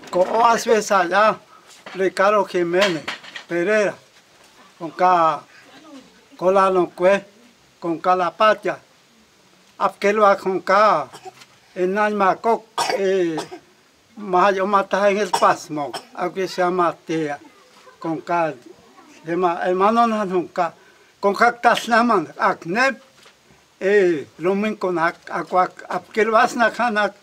Coas ves allá, Ricardo Jiménez Pereira, con la Lonque, con Calapatia, Apquelo con K, en Almacoc, Mayo mata en el pasmo, aquí se llama Tea, con K, hermano nunca, con Cactas Naman, Acnep, Lumin con Apquelo Asnacanak.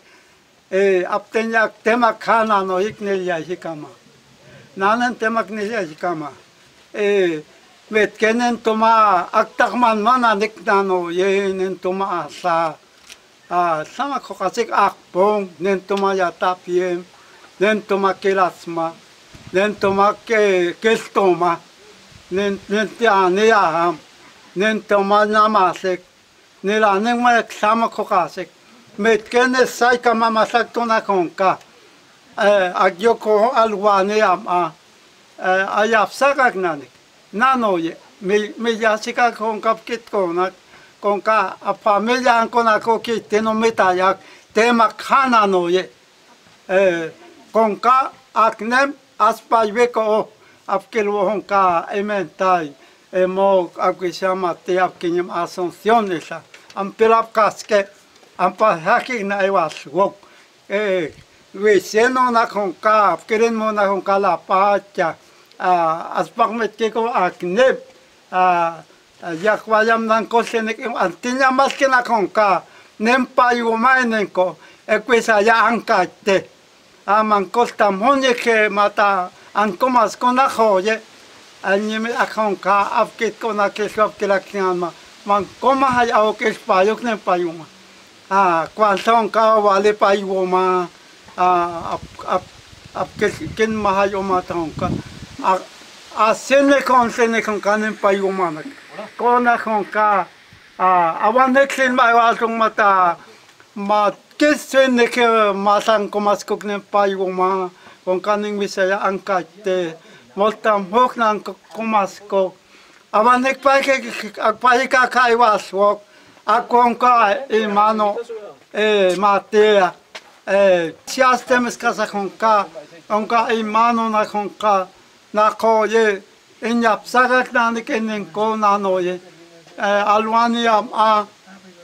Aptenya tema kana no iknelia jikama. Nanen tema knelia jikama. Met kenen toma aktakman mana niknano yenen toma sa sama kokasik akpong nen toma yatapiem nen toma kelasma nen toma kestoma nen tianeam nen toma namasek nela nen ma sama kokasik. Met kene sai kama masak tona konka agyoko alwane ama ayapsakak nani nano ye me yasika konka kit kona konka a familia kona ko kit no metayak tema kana no ye konka aknem aspayveko apkelo konka ementai mo akwisama te apkinyam asunción esa ampelap kaske ampa haki na iwas wok seno na konka kirin mo na konka la pacha aspak met ko akneb yakwayam nan ko senek antinya mas kina konka nempa yumainen ko ekwisa ya ankate aman kosta monye ke mata ankomas kona hoye anyeme akonka afkit kona ke shop kilakama man koma hay au ke spayok nem payuma cuando ka vale payoma ken mahayoma tonka asene con kanen payoma kona konka awanekin maywalong mata ma kesene ke masang komaskok nen payoma kon kaning misaya angkate moltam hok nan komasko awanek payka kaywaswok Akonka hermano Matea siastemes casa konka onka hermano na konka na koye enyapsagak nani kenen ko nanoye alwani am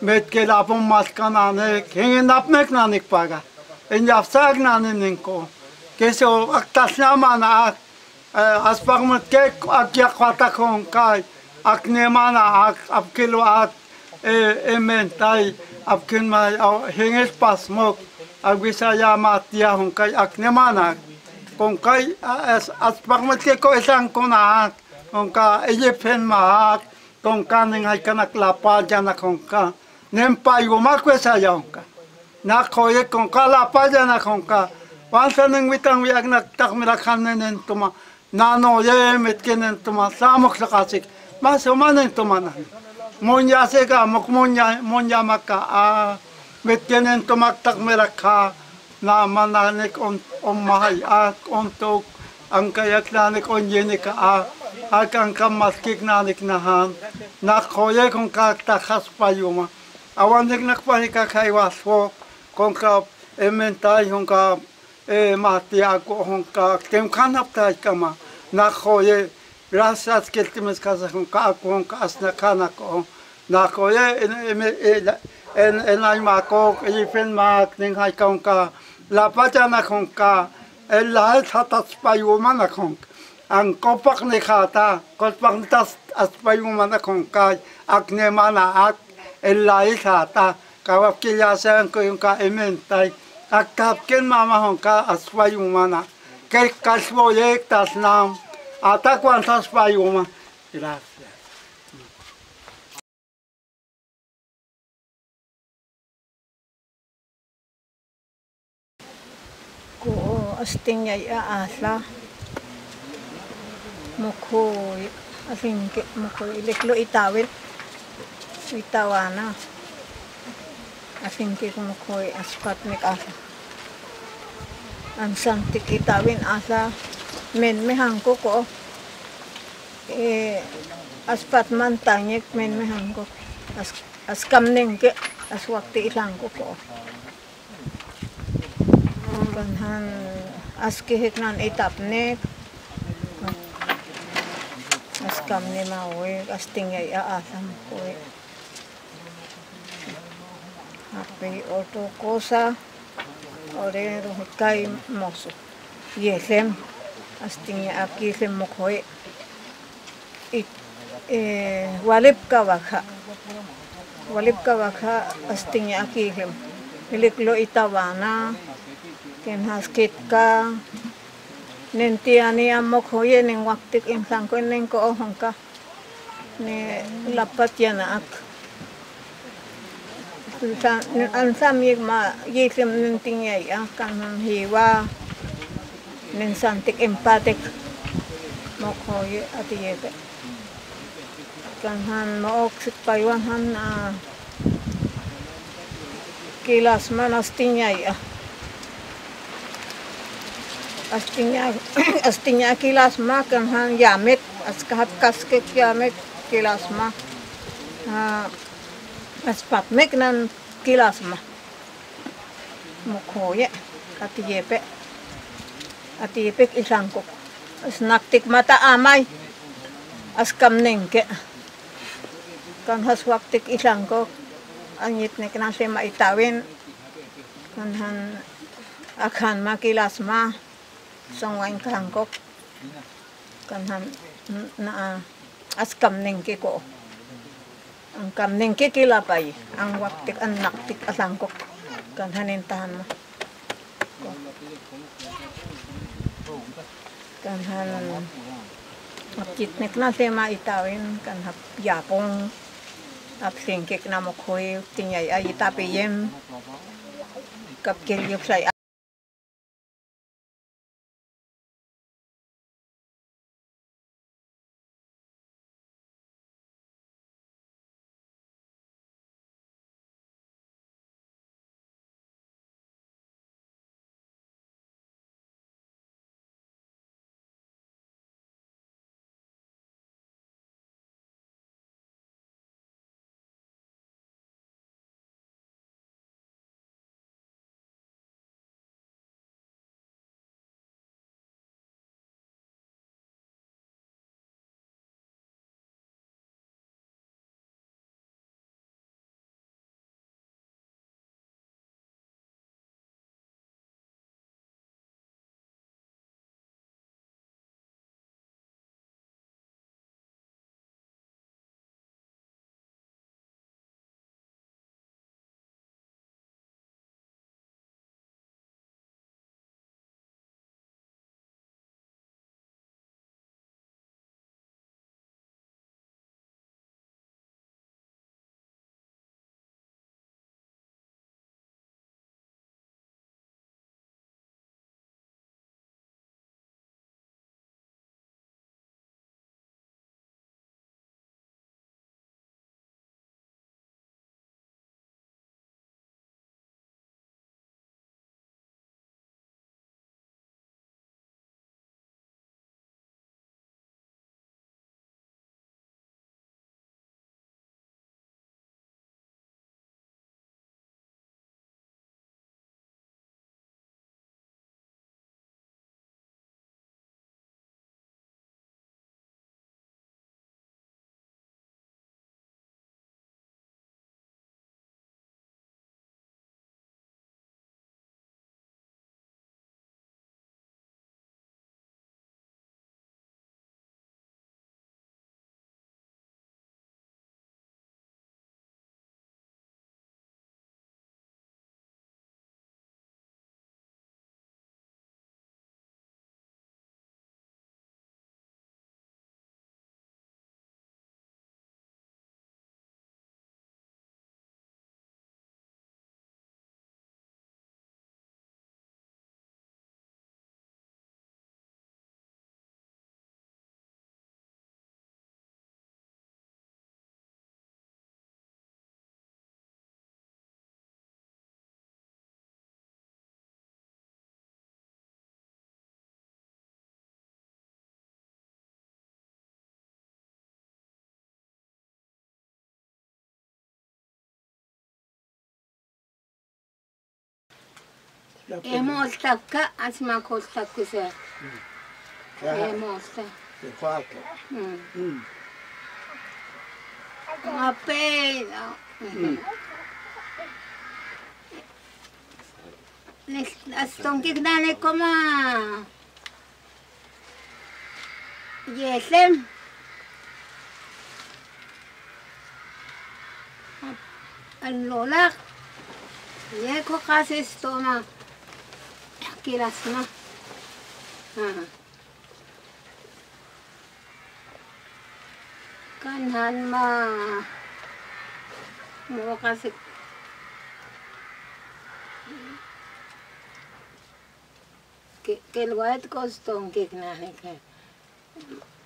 met ke la pom maskana ne kengen apmek nanik paga enyapsag nani nenko keso aktasna mana aspagmat ke akya kwata konka aknemana apkelo ak ementai apkin ma henges pasmok agwisaya matia hongkai aknemana kongkai aspagmat ke ko esang kona kongka ejepen ma kongka ningai kanak lapa jana kongka nempa yuma kwesaya hongka na koye kongka lapa jana kongka wansa ning witang wiag nak takmira kanen tuma nano ye metkenen tuma samok sakasik masumanen tuma na Monya sega monya maka metenen tomaktak meraka na mananik on mahay ontok ang kayak nanik on yenika akang kamaskik nanik nahan na koye kong kaktakas payuma awanik nakpanika kaywaswo kong ka ementay kong ka mati ako kong ka temkanap tay kama na koye Rasas keltimes casa con kong asna kana ko na ko en almako ifen mak ning hay kong ka la pacha na kong ka el la hatas payuma na kong ang kopak ni khata kopak tas as payuma na kong ka akne mana ak el la khata kawap kilyasan ko yung ka ementay akapken mama kong ka as payuma na kay kaswo yek tas nam ¿Hasta cuántas payoma? Gracias. Ko asting ya asla. Mukho asing mukho iliklo itawin. Itawana. Asing ki mukho aspat mek asa. Ang santik itawin asa. men me hangko ko aspat man tanyek men me hangko as kamneng ke as wakti ilang ko kanhan as kihik nan itapnek as kamne mawe as tingay aasam ko api oto kosa ore rohikay moso yesem as tingay akisem mokhoy walip kawakha as tingay akisem iliklo itawana kenhaskit ka nentiani amok hoye ning waktik insang ko ning ko hongka ni lapat yana ak ansam yig ma yisim nenting yay kan hiwa nin santik empatik mok hoye atiyete kan han mook sit paywan han kilas manasting yay Astinya kilas ma kan han yamet as kahat kaskek yamet kilas ma as patmek nan kilas ma mukhoye atiyepe isangkok as naktik mata amay as kamnengke kan has waktik isangkok anyit nek nase maitawin kan han akhan ma kilas ma songwain kangkok kanhan na as kamnengke ko ang kamnengke kilapay ang waktik ang naktik asangkok kanhanin tahan mo kanhan makitnek na sema itawin kanhap yapong apsingkik na mokhoy tingay ay itapiyem kapkilyop say Hemos acá, asma costa cosa. Hemos. De fato. Apela. Aston kikdane koma. Yesem. Al-lola. Ye ko kasi stoma. Kilasma. Kanhan ma. Mo kasi que el guay costó un kiknane que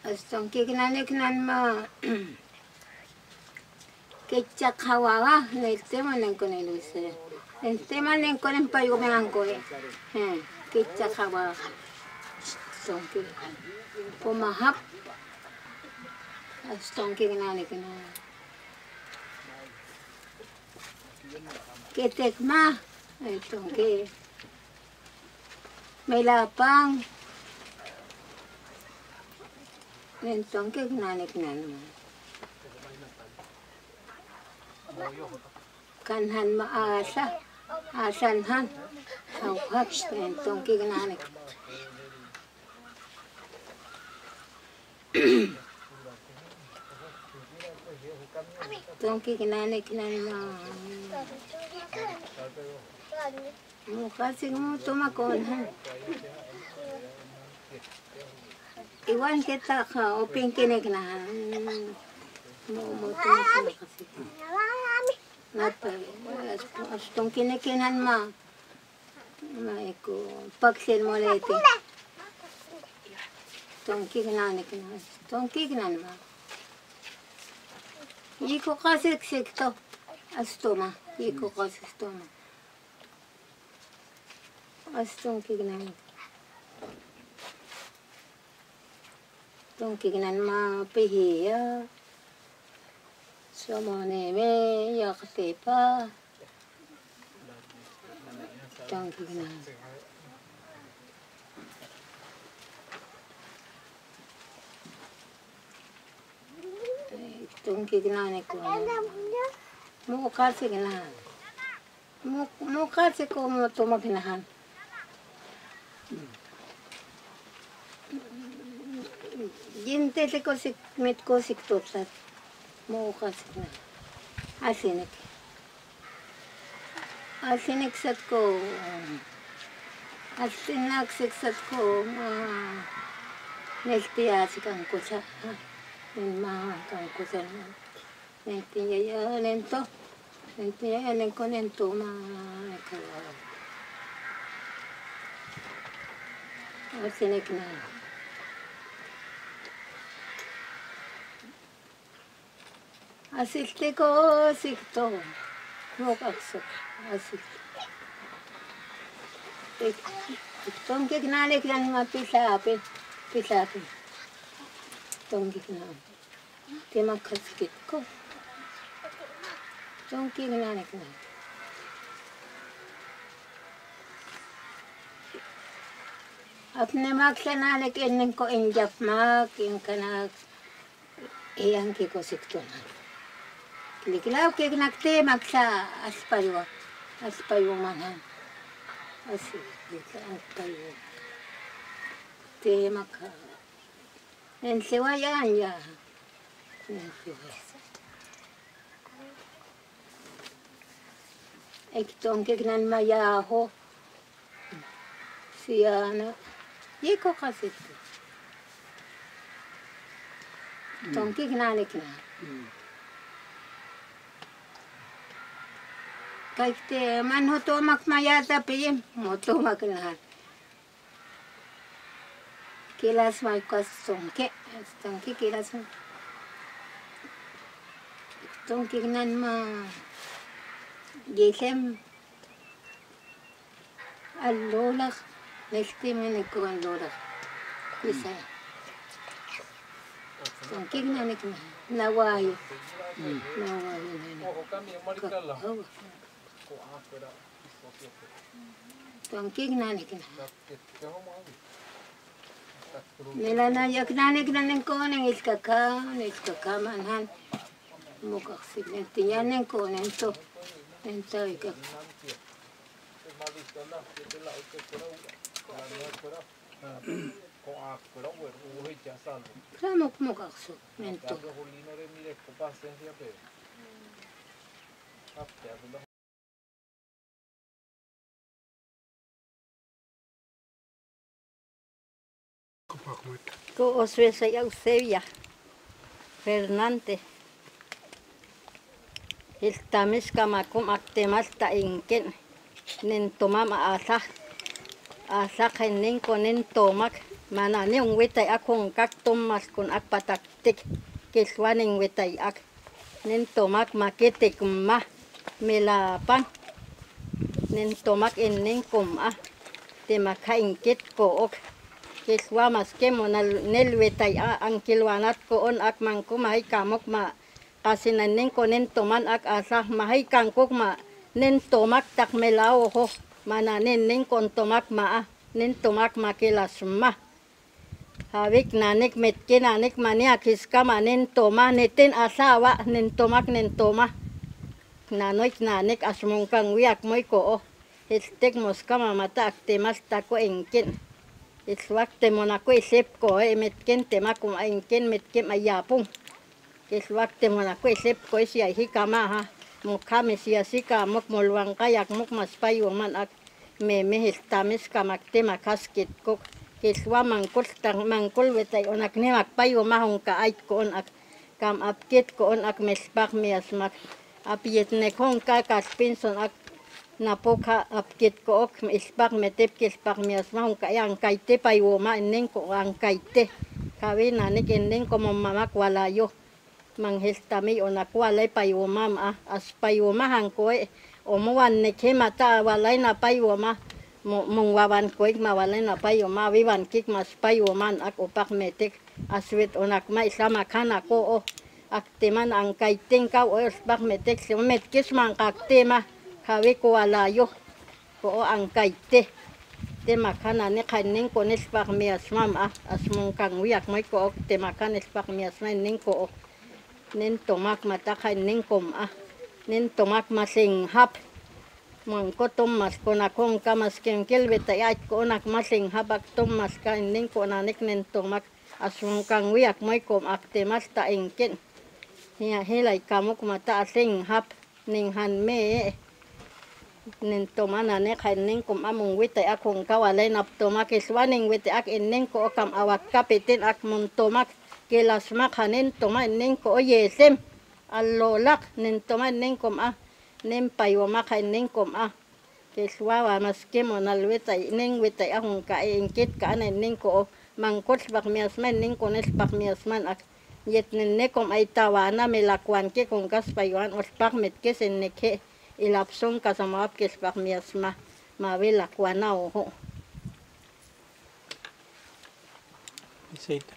hasta un kiknane que nan ma que chakawawa el tema nen con el use el tema nen con el payo me han coe que chakawawa son que como hap hasta un kiknane que no que tekma esto que may lapang. Nentong kek nanik nan. Kanhan maasa. Asanhan. Hawhak nentong kek nanik. Tong kek nanik nan. Mukha sigmo tumakon ha. Iwan kita ka opin kinig na. Mo tumakon kasi. Napa astong kinikinan ma. Maiko paksil mo lete. Tong kignanik na. Tong kignan ma. Iko kasi sikto. Astoma. Iko kasi astoma. Astong kignan. Tong kignan ma pihiya. Somone me yakte pa. Tong kignan. Tong kignan ko. Mo kasi gnan. Mo kasi ko mo tumagnahan. Jinte te kosik met kosik totat mo kasik na asinek sat ko asinak sat ko neltia sikan ko sa ma kan ko sa neltia ya lento neltia len ko lento ma ka asinek na asiste ko sikto mo kakso asiste tong kignane kyan ma pisape tong kignane tema kaskit ko tong kignane kyan apne maksanane kenen ko injap mak yung kanak iyang kiko sikto na Likilaw kek nakte maksa aspayo manhan aspayo te makha ensewayan ya ektong kek nan mayaho siana yeko kasit tong kek nanik na Kaite manho tomak mayata piyem moto maknahan. Kilas may kostongke kilas mo. Tongke nan ma gisem alolak nesti men ko alolak. Isa. Tongke nan nawai. Nawai. Tuangkik nanik na. Nila na yak nanik na neng ko neng iskaka manhan. Mukaksid neng tiyan neng ko neng to. Neng to ikak. Ramok mukakso neng to. Ko oswesa ya Eusebia Fernante. El tamis kamakum aktemalta inken nen tomama asa nen konen tomak manane un wetay akon kak tomas kon akpataktik keswanen wetay ak nen tomak maketek ma melapan nen tomak enen koma temaka inket ko ok keswa maskemo nel wetay angkilwanat ko on ak mangko mahay kamok ma kasi nanen konen toman ak asa mahay kangkok ma nen tomak tak melao ho mananen nen kon tomak ma nen tomak makelas ma habik nanek metke nanek mania kiska manen toma neten asawa nen tomak nen toma nanoik nanek asmongkang wiak moy ko estek moska mamata aktemas tako enken iswak temonako isep ko metken temakum enken metkem ayapung iswak temonako isep ko isia hikama ha mukame siasika mok molwang kayak mok maspayo man ak meme estames kamakte makaskit kok iswa mangkol wetay onak ne makpayo mahong kaait ko on ak kam apket ko on ak mespak miasmak apiet nekhong ka kaspinson ak napoka apket ko ok ispak metep kespak miasmahong kayang kaite payo ma enen ko ang kaite kawe nanik enen ko mamak walayo manghestami onak walay payo mama as payo mahang ko omuan nekhe mata walay na payo ma mungwawan ko mawalay na payo ma wiwan kik mas payo man ak opak metek aswet onak ma isama kana ko akteman ang kaiteng ka ispak metek metkes man kaktema kawe ko walayo ko ang kaite temakan ane kanen ko nespak miasmam asmong kang wiak moy ko temakan nespak miasma nen ko nen tomak mata kanen kom nen tomak masing hap mangko tomas konakong kamas kenkel betayat ko onak masing habak tomas kanen ko nanek nen tomak asmong kang wiak moy ko aktemas ta enken hiya helay kamok mata asing hap ning hanme nen tomana ne kanen kom among wetay akong kawalay nap tomak iswaning wetay ak enen ko kam awak kapitin ak mon tomak kelasma kanen toma enen ko yesem allolak nen toma enen kom nen payoma kanen kom keswa maske monal wetay nen wetay akong ka enket ka enen ko mangkot bak miasman nen ko nes bak miasman ak yet nen kom ay tawana melakwan ke kong kas payuan ospak metkes enneke ilapsong kasamap kespak miasma mawela kwana oho. Aceite.